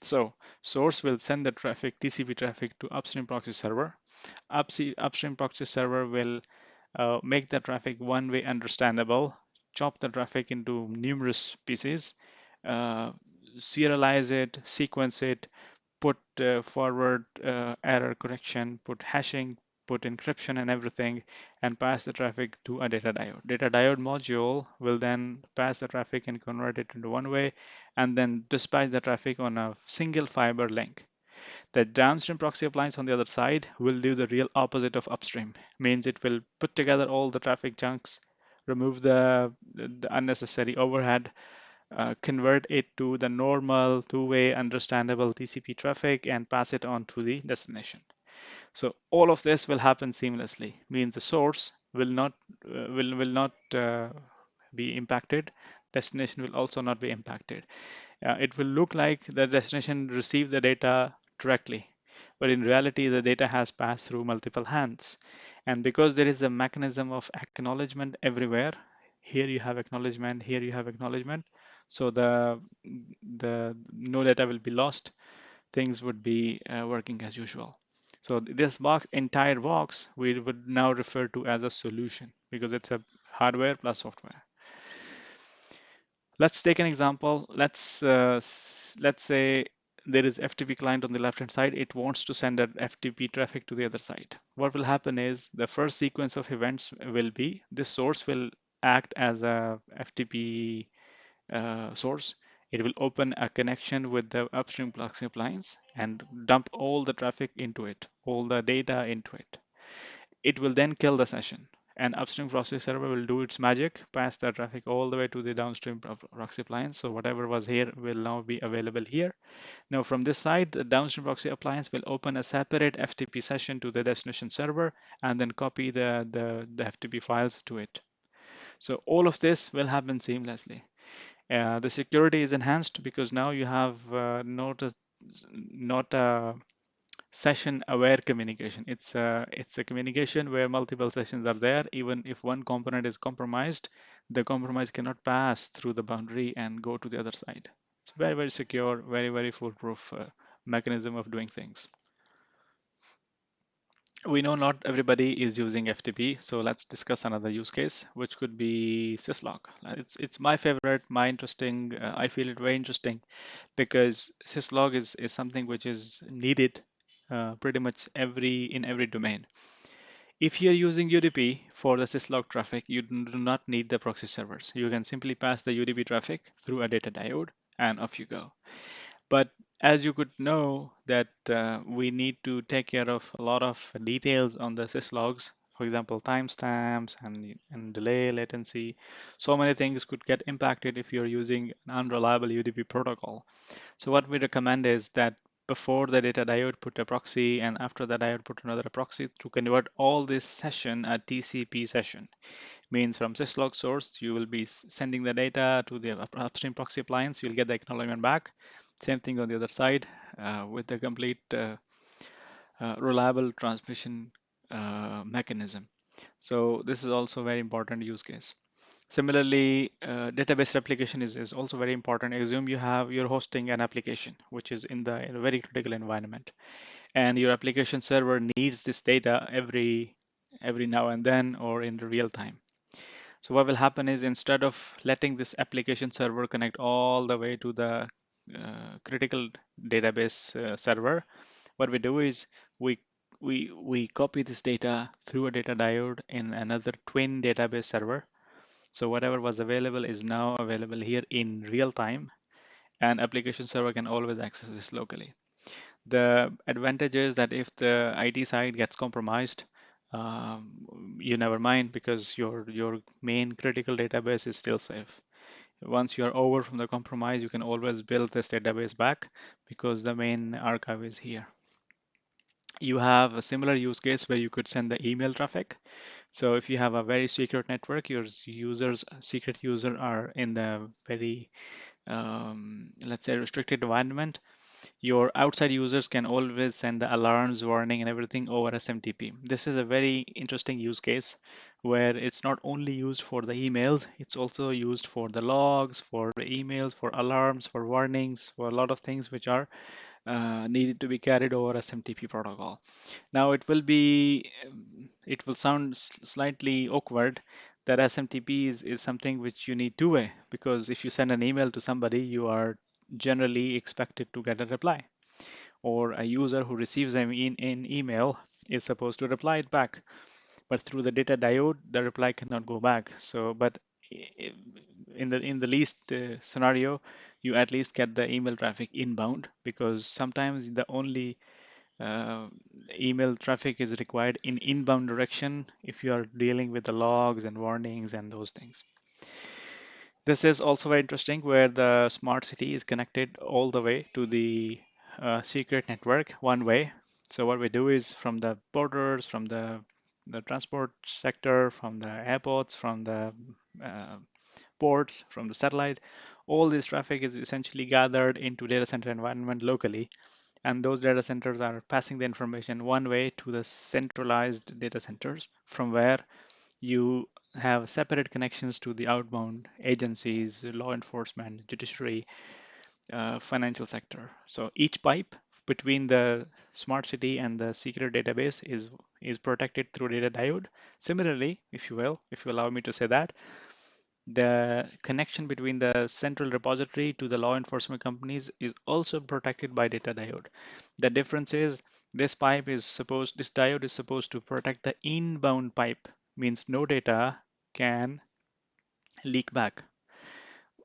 So source will send the traffic, TCP traffic to upstream proxy server. Upstream proxy server will make the traffic one way understandable, chop the traffic into numerous pieces, uh, serialize it, sequence it, put forward error correction, put hashing, put encryption and everything, and pass the traffic to a data diode. Data diode module will then pass the traffic and convert it into one way, and then dispatch the traffic on a single fiber link. The downstream proxy appliance on the other side will do the real opposite of upstream, means it will put together all the traffic chunks, remove the unnecessary overhead, convert it to the normal two-way understandable TCP traffic and pass it on to the destination. So all of this will happen seamlessly, means the source will not be impacted. Destination will also not be impacted. It will look like the destination received the data directly, but in reality, the data has passed through multiple hands. And because there is a mechanism of acknowledgement everywhere, here you have acknowledgement, here you have acknowledgement, so the no data will be lost. Things would be working as usual. So this entire box, we would now refer to as a solution because it's a hardware plus software. Let's take an example. Let's say there is FTP client on the left hand side. It wants to send an FTP traffic to the other side. What will happen is the first sequence of events will be this source will act as a FTP source. It will open a connection with the upstream proxy appliance and dump all the traffic into it, all the data into it. It will then kill the session. And upstream proxy server will do its magic, pass the traffic all the way to the downstream proxy appliance. So whatever was here will now be available here. Now from this side, the downstream proxy appliance will open a separate FTP session to the destination server and then copy the FTP files to it. So all of this will happen seamlessly. The security is enhanced because now you have not a session aware communication. It's a communication where multiple sessions are there. Even if one component is compromised, the compromise cannot pass through the boundary and go to the other side. It's very secure, very foolproof mechanism of doing things. We know not everybody is using FTP, so let's discuss another use case, which could be syslog. It's my favorite, my interesting. I feel it very interesting because syslog is something which is needed pretty much in every domain. If you're using UDP for the syslog traffic, you do not need the proxy servers. You can simply pass the UDP traffic through a data diode and off you go. But as you could know that we need to take care of a lot of details on the syslogs For example, timestamps and delay, latency. So many things could get impacted if you're using an unreliable UDP protocol. So what we recommend is that before the data diode, put a proxy, and after the diode, put another proxy to convert all this session a TCP session. Means from syslog source, you will be sending the data to the upstream proxy appliance. You'll get the acknowledgement back. Same thing on the other side with the complete reliable transmission mechanism. So this is also a very important use case. Similarly, database replication is also very important. Assume you're hosting an application which is in a very critical environment, and your application server needs this data every now and then or in the real time. So what will happen is instead of letting this application server connect all the way to the critical database server, what we do is we we copy this data through a data diode in another twin database server. So whatever was available is now available here in real time, and application server can always access this locally. The advantage is that if the IT side gets compromised, you never mind because your main critical database is still safe. Once you're over from the compromise, you can always build this database back because the main archive is here. You have a similar use case where you could send the email traffic. So if you have a very secret network, your secret user are in the very, let's say, restricted environment, your outside users can always send the alarms, warning, and everything over SMTP. This is a very interesting use case where it's not only used for the emails, it's also used for the logs, for the emails, for alarms, for warnings, for a lot of things which are needed to be carried over SMTP protocol. Now it will sound slightly awkward that SMTP is something which you need two-way, because if you send an email to somebody, you are generally expected to get a reply, or a user who receives them in email is supposed to reply it back. But through the data diode, the reply cannot go back. So, but in the least scenario, you at least get the email traffic inbound, because sometimes the only uh, email traffic is required in inbound direction if you are dealing with the logs and warnings and those things. This is also very interesting where the smart city is connected all the way to the secret network one way. So what we do is from the borders, from the transport sector, from the airports, from the uh, ports, from the satellite, all this traffic is essentially gathered into data center environment locally, and those data centers are passing the information one way to the centralized data centers, from where you have separate connections to the outbound agencies, law enforcement, judiciary, financial sector. So each pipe between the smart city and the secret database is protected through data diode. Similarly, if you allow me to say that, the connection between the central repository to the law enforcement companies is also protected by data diode. The difference is this diode is supposed to protect the inbound pipe, means no data can leak back.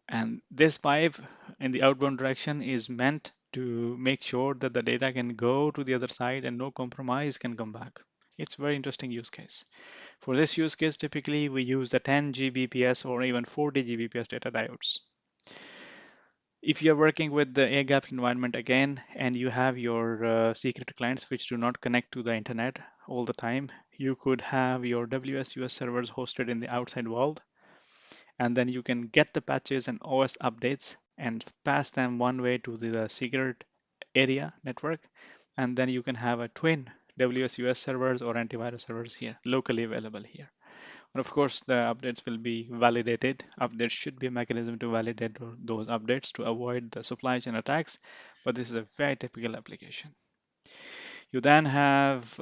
And this pipe in the outbound direction is meant to make sure that the data can go to the other side and no compromise can come back. It's a very interesting use case. For this use case, typically we use the 10 Gbps or even 40 Gbps data diodes. If you're working with the air-gapped environment again, and you have your secret clients which do not connect to the internet all the time, you could have your WSUS servers hosted in the outside world, and then you can get the patches and OS updates and pass them one way to the secret area network, and then you can have a twin WSUS servers or antivirus servers here, locally available here. And of course, the updates will be validated. There should be a mechanism to validate those updates to avoid the supply chain attacks, but this is a very typical application. You then have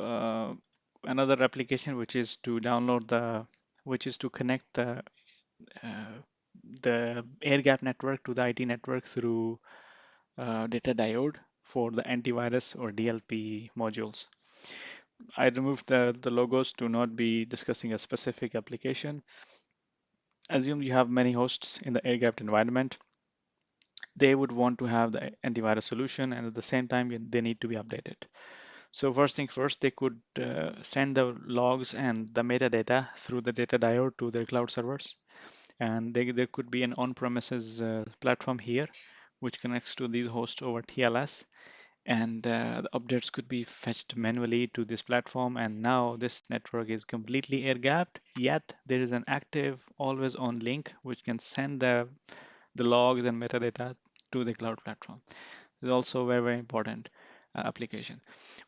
another application which is to connect uh, the air gap network to the IT network through data diode for the antivirus or DLP modules. I removed the logos to not be discussing a specific application. Assume you have many hosts in the air-gapped environment. They would want to have the antivirus solution, and at the same time, they need to be updated. So first thing first, they could send the logs and the metadata through the data diode to their cloud servers. And there could be an on-premises platform here, which connects to these hosts over TLS. And the updates could be fetched manually to this platform. And now this network is completely air-gapped, yet there is an active always-on link which can send the logs and metadata to the cloud platform. It's also very, very important application.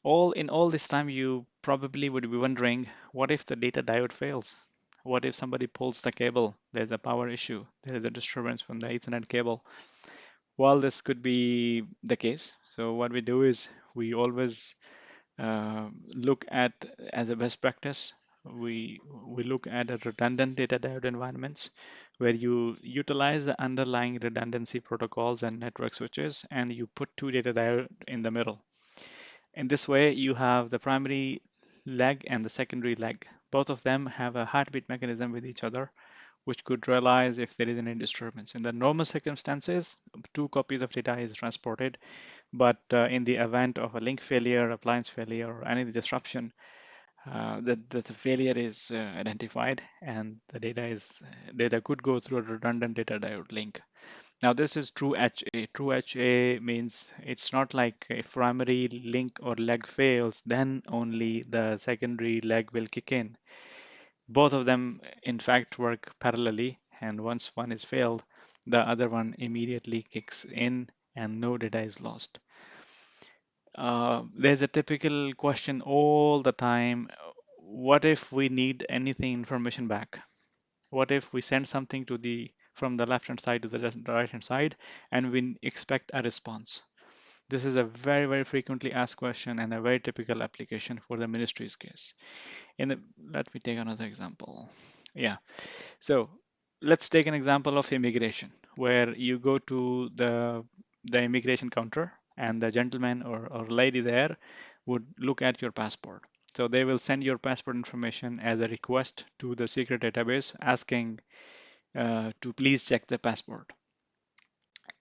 All this time, you probably would be wondering, what if the data diode fails? What if somebody pulls the cable? There's a power issue. There is a disturbance from the Ethernet cable. Well, this could be the case. So what we do is we always look at, as a best practice, we look at a redundant data diode environments where you utilize the underlying redundancy protocols and network switches, and you put two data diode in the middle. In this way, you have the primary leg and the secondary leg. Both of them have a heartbeat mechanism with each other, which could realize if there is any disturbance. In the normal circumstances, two copies of data is transported, but in the event of a link failure, appliance failure, or any disruption, the failure is identified, and the data could go through a redundant data diode link. Now this is true HA. True HA means it's not like if primary link or leg fails, then only the secondary leg will kick in. Both of them, in fact, work parallelly, and once one is failed, the other one immediately kicks in and no data is lost. There's a typical question all the time. What if we need anything information back? What if we send something to the from the left hand side to the right hand side and we expect a response? This is a very, very frequently asked question and a very typical application for the ministry's case. Let me take another example. Yeah. So let's take an example of immigration, where you go to the immigration counter and the gentleman or lady there would look at your passport. So they will send your passport information as a request to the secret database asking to please check the passport.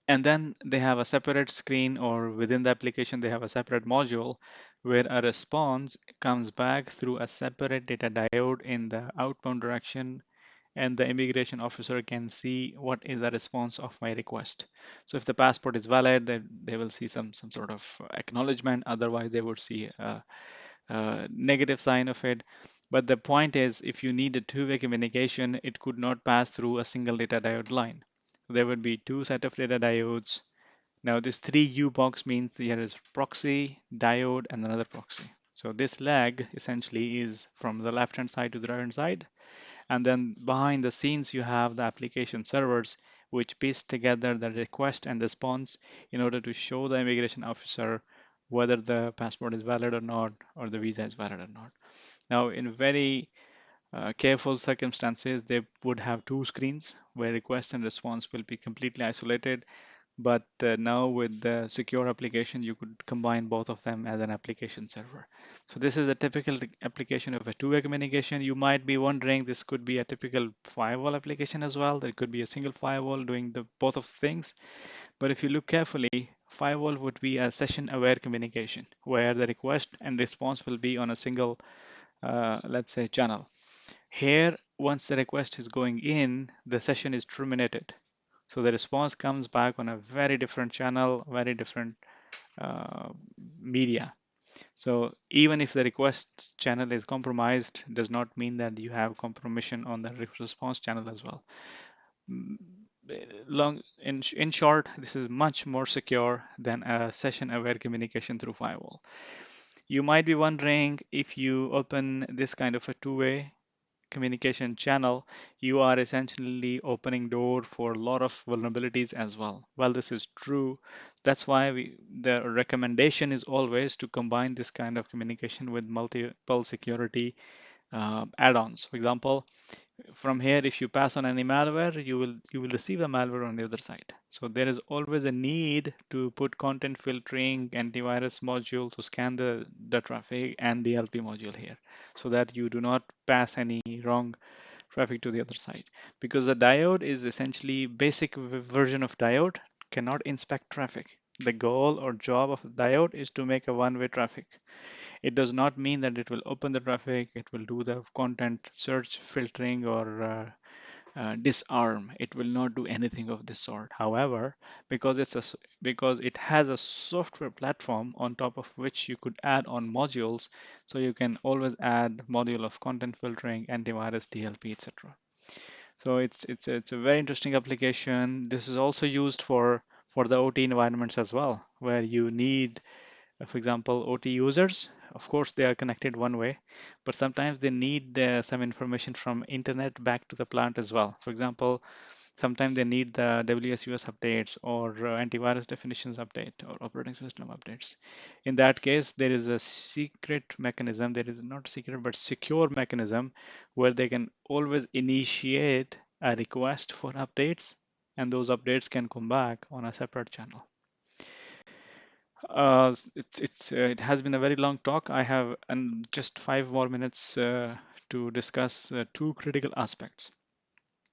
And then they have a separate screen, or within the application, they have a separate module where a response comes back through a separate data diode in the outbound direction, and the immigration officer can see what is the response of my request. So if the passport is valid, they will see some sort of acknowledgement. Otherwise, they would see a negative sign of it. But the point is, if you need a two-way communication, it could not pass through a single data diode line. There would be two set of data diodes. Now this 3U box means there is proxy, diode, and another proxy. So this lag essentially is from the left-hand side to the right-hand side. And then behind the scenes, you have the application servers, which piece together the request and response in order to show the immigration officer whether the passport is valid or not, or the visa is valid or not. Now, in very careful circumstances, they would have two screens where request and response will be completely isolated. But now with the secure application, you could combine both of them as an application server. So this is a typical application of a two-way communication. You might be wondering, this could be a typical firewall application as well. There could be a single firewall doing the both of things. But if you look carefully, firewall would be a session-aware communication where the request and response will be on a single, let's say, channel. Here, once the request is going in, the session is terminated. So the response comes back on a very different channel, very different uh, media. So even if the request channel is compromised, does not mean that you have compromission on the response channel as well. Mm, in short, this is much more secure than a session-aware communication through firewall. You might be wondering, if you open this kind of a two-way communication channel, you are essentially opening door for a lot of vulnerabilities as well. Well, this is true. That's why the recommendation is always to combine this kind of communication with multiple security add-ons. For example, from here, if you pass on any malware, you will receive a malware on the other side. So there is always a need to put content filtering antivirus module to scan the traffic and the DLP module here, so that you do not pass any wrong traffic to the other side. Because the diode is essentially basic version of diode cannot inspect traffic. The goal or job of the diode is to make a one-way traffic. It does not mean that it will open the traffic, it will do the content search, filtering, or disarm. It will not do anything of this sort. However, because it has a software platform on top of which you could add on modules, so you can always add module of content filtering, antivirus, DLP, etc. So it's a very interesting application. This is also used for the OT environments as well, where you need, for example, OT users. Of course, they are connected one way, but sometimes they need some information from internet back to the plant as well. For example, sometimes they need the WSUS updates or antivirus definitions update or operating system updates. In that case, there is a secret mechanism. There is not secret, but secure mechanism where they can always initiate a request for updates, and those updates can come back on a separate channel. It has been a very long talk. I have just 5 more minutes to discuss two critical aspects.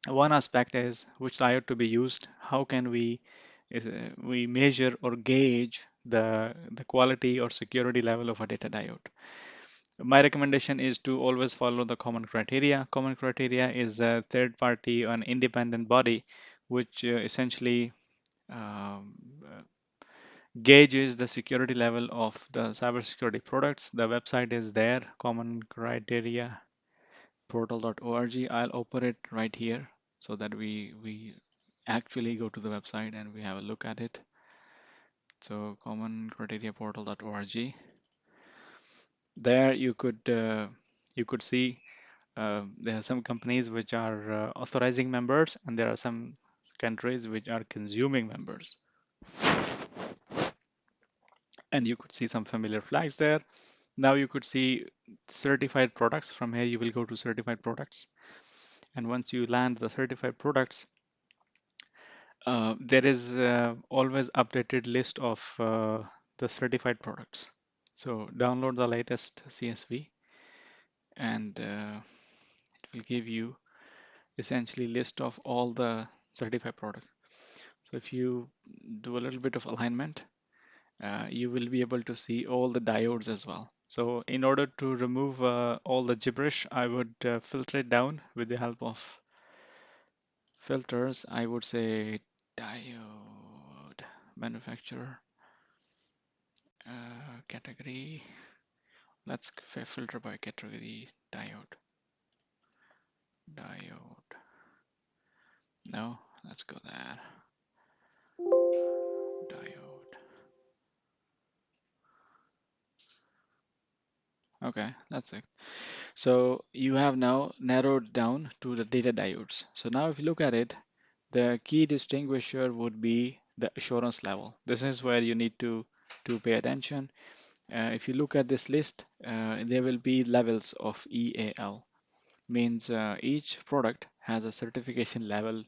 One aspect is which diode to be used. How can we measure or gauge the quality or security level of a data diode? My recommendation is to always follow the common criteria. Common criteria is a third party, an independent body, which essentially um, uh, gauges the security level of the cybersecurity products. The website is there, common criteria portal.org. I'll open it right here so that we actually go to the website and we have a look at it. So common criteria portal.org. There you could see there are some companies which are authorizing members, and there are some countries which are consuming members. And you could see some familiar flags there. Now you could see certified products. From here, you will go to certified products. And once you land the certified products, there is always updated list of the certified products. So download the latest CSV, and it will give you essentially list of all the certified products. So if you do a little bit of alignment, you will be able to see all the diodes as well. So in order to remove all the gibberish, I would filter it down with the help of filters. I would say diode manufacturer category. Let's filter by category diode. No, let's go there. Diode. Okay, that's it. So you have now narrowed down to the data diodes. So now if you look at it, the key distinguisher would be the assurance level. This is where you need to pay attention. If you look at this list, there will be levels of EAL. Means each product has a certification level.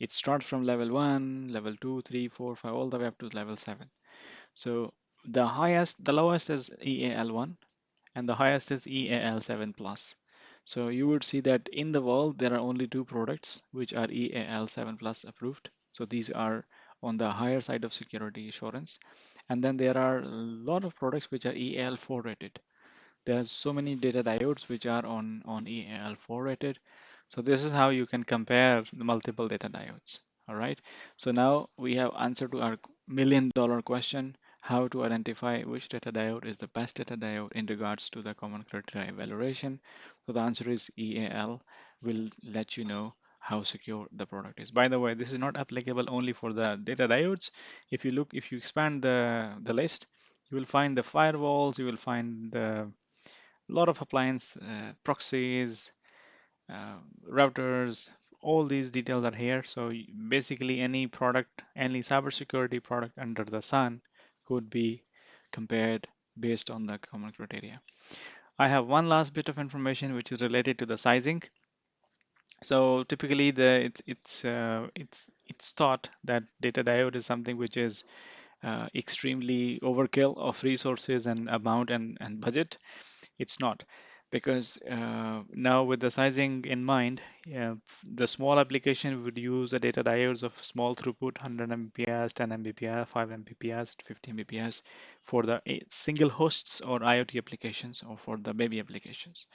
It starts from level 1, level 2, 3, 4, 5, all the way up to level 7. So the lowest is EAL1, and the highest is EAL7 plus. So you would see that in the world there are only two products which are EAL7 plus approved. So these are on the higher side of security assurance. And then there are a lot of products which are EAL4 rated. There are so many data diodes which are on EAL4 rated. So this is how you can compare the multiple data diodes. All right. So now we have answer to our $1 million question: how to identify which data diode is the best data diode in regards to the common criteria evaluation. So the answer is EAL will let you know how secure the product is. By the way, this is not applicable only for the data diodes. If you expand the list, you will find the firewalls, you will find a lot of appliance proxies, uh, routers, all these details are here. So basically any product, any cybersecurity product under the sun could be compared based on the common criteria. I have one last bit of information which is related to the sizing. So typically it's thought that data diode is something which is extremely overkill of resources and amount and budget. It's not. because now with the sizing in mind, the small application would use a data diodes of small throughput, 100 Mbps, 10 Mbps, 5 Mbps, 50 Mbps for the single hosts or IoT applications or for the baby applications.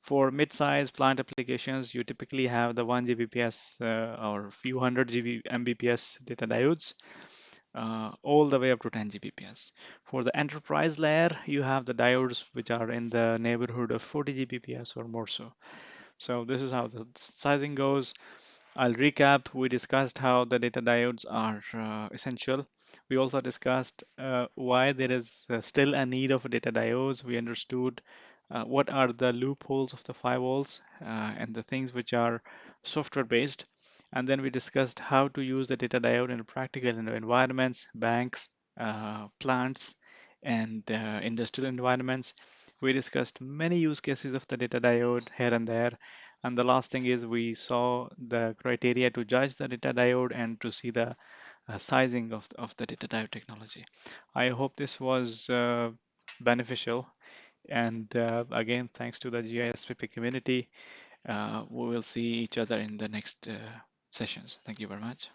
For mid-size plant applications, you typically have the 1 Gbps or few hundred Mbps data diodes all the way up to 10 Gbps. For the enterprise layer, you have the diodes which are in the neighborhood of 40 Gbps or more so. So this is how the sizing goes. I'll recap. We discussed how the data diodes are essential. We also discussed why there is still a need of data diodes. We understood what are the loopholes of the firewalls and the things which are software based. And then we discussed how to use the data diode in practical environments, banks, plants, and industrial environments. We discussed many use cases of the data diode here and there. And the last thing is we saw the criteria to judge the data diode and to see the sizing of the data diode technology. I hope this was beneficial. And again, thanks to the GISPP community. We will see each other in the next sessions. Thank you very much.